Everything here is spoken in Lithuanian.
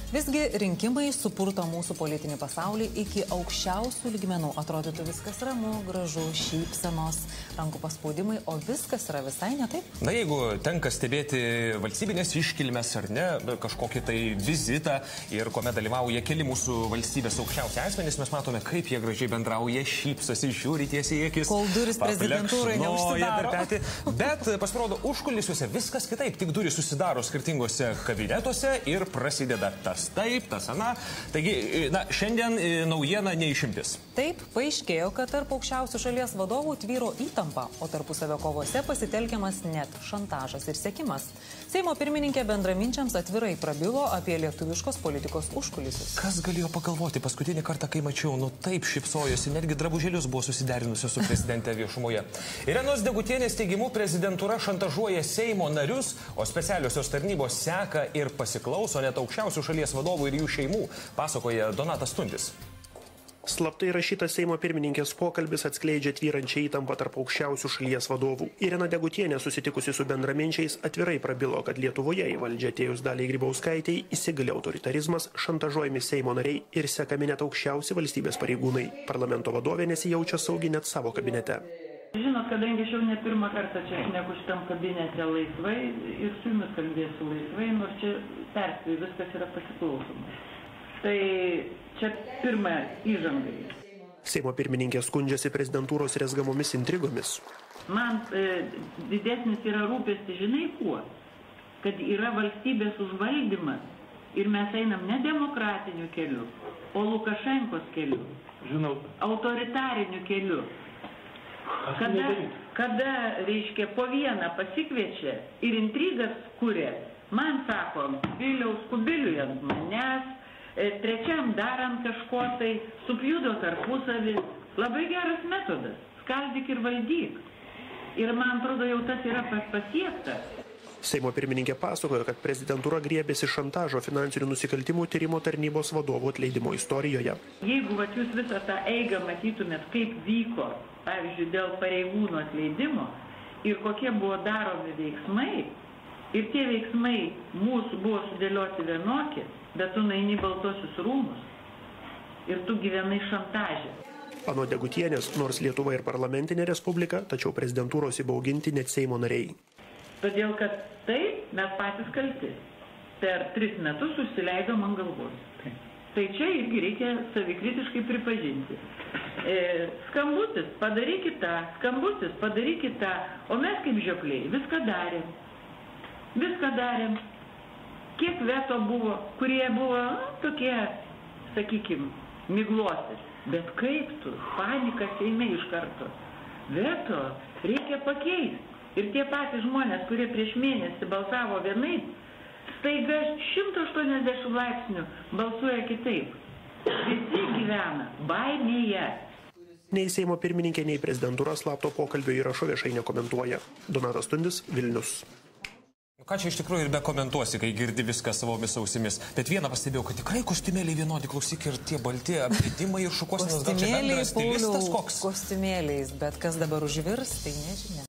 Visgi rinkimai supurto mūsų politinį pasaulį iki aukščiausių lygmenų. Atrodytų viskas ramu, gražu, šypsenos, rankų paspaudimai, o viskas yra visai ne taip. Na, jeigu tenka stebėti valstybinės iškilmes ar ne, kažkokį tai vizitą ir kuomet dalyvauja keli mūsų valstybės aukščiausi asmenys, mes matome, kaip jie gražiai bendrauja, šypsosi, žiūri tiesiai į akis. Kol duris prezidentūrai neužsidaro. Bet pasirodo, užkulisiuose viskas kitaip, tik durys susidaro skirtingose kabinetuose ir prasideda tas taip, tas ana. Taigi, na, šiandien naujiena neišimtis. Taip, paaiškėjo, kad tarp aukščiausių šalies vadovų tvyro įtampa, o tarpusavio kovose pasitelkiamas net šantažas ir sekimas. Seimo pirmininkė bendraminčiams atvirai prabilo apie lietuviškos politikos užkulisius. Kas galėjo pagalvoti paskutinį kartą, kai mačiau, nu taip šypsojosi, netgi drabužėlius buvo susiderinusios su prezidente viešumoje. Irenos Degutienės teigimu prezidentūra šantažuoja Seimo narius, o specialiosios tarnybos seka ir pasiklauso net aukščiausių šalies vadovų ir jų šeimų, pasakoja Donatas Tundis. Slaptai rašytas Seimo pirmininkės pokalbis atskleidžia tvyrančią įtampą tarp aukščiausių šalies vadovų. Irena Degutienė, susitikusi su bendraminčiais, atvirai prabilo, kad Lietuvoje į valdžią atėjus Daliai Grybauskaitei įsigalė autoritarizmas, šantažuojami Seimo nariai ir sekami net aukščiausi valstybės pareigūnai. Parlamento vadovė nesijaučia saugi net savo kabinete. Žinot, kadangi aš jau ne pirmą kartą čia šneku šitam kabinete laisvai ir su jumis kalbėsiu laisvai, nors čia perspėju, viskas yra pasiklausoma. Tai čia pirma įžangai. Seimo pirmininkė skundžiasi prezidentūros rezgamomis intrigomis. Man didesnis yra rūpestis, žinai kuo? Kad yra valstybės užvaldymas ir mes einam ne demokratiniu keliu, o Lukašenkos keliu. Žinau. Autoritariniu keliu. Kada reiškia, po vieną pasikviečia ir intrigas kuria, man sako, Viliaus Kubiliui ant manęs, trečiam darant kažko tai, supjudo tarpusavį. Labai geras metodas. Skaldyk ir valdyk. Ir man atrodo, jau tas yra pasiekta. Seimo pirmininkė pasakojo, kad prezidentūra griebėsi šantažo finansinių nusikaltimų tyrimo tarnybos vadovų atleidimo istorijoje. Jeigu jūs visą tą eigą matytumėt, kaip vyko, pavyzdžiui, dėl pareigūnų atleidimo ir kokie buvo daromi veiksmai, ir tie veiksmai mūsų buvo sudėlioti vienokie, bet tu nueini Baltuosius rūmus ir tu gyvenai šantažė. Anot Degutienės, nors Lietuva ir parlamentinė respublika, tačiau prezidentūros įbauginti net Seimo nariai. Todėl, kad taip mes patys kalti. Per 3 metus užsileidom ant galvos. Tai čia irgi reikia savikritiškai pripažinti. Skambutis, padarykit tą, skambutis, padarykit tą, o mes kaip žiopliai viską darėm. Viską darėm. Kiek veto buvo, kurie buvo tokie, sakykim, miglosi. Bet kaip tu, panika Seime iš karto. Veto reikia pakeisti. Ir tie patys žmonės, kurie prieš mėnesį balsavo vienaip, staiga 180 laipsnių balsuoja kitaip. Visi gyvena baimėje. Nei Seimo pirmininkė, nei prezidentūra slapto pokalbio įrašo viešai nekomentuoja. Donatas Tundis, Vilnius. Ką čia iš tikrųjų ir bekomentuosi, kai girdi viską savomis ausimis. Bet vieną pastebėjau, kad tikrai kostiumėliai vienodi, klausyk, ir tie balti apėdimai ir šukuosinos. Kostiumėliai, Pauliau, kostiumėliais, bet kas dabar užvirs, tai nežinia.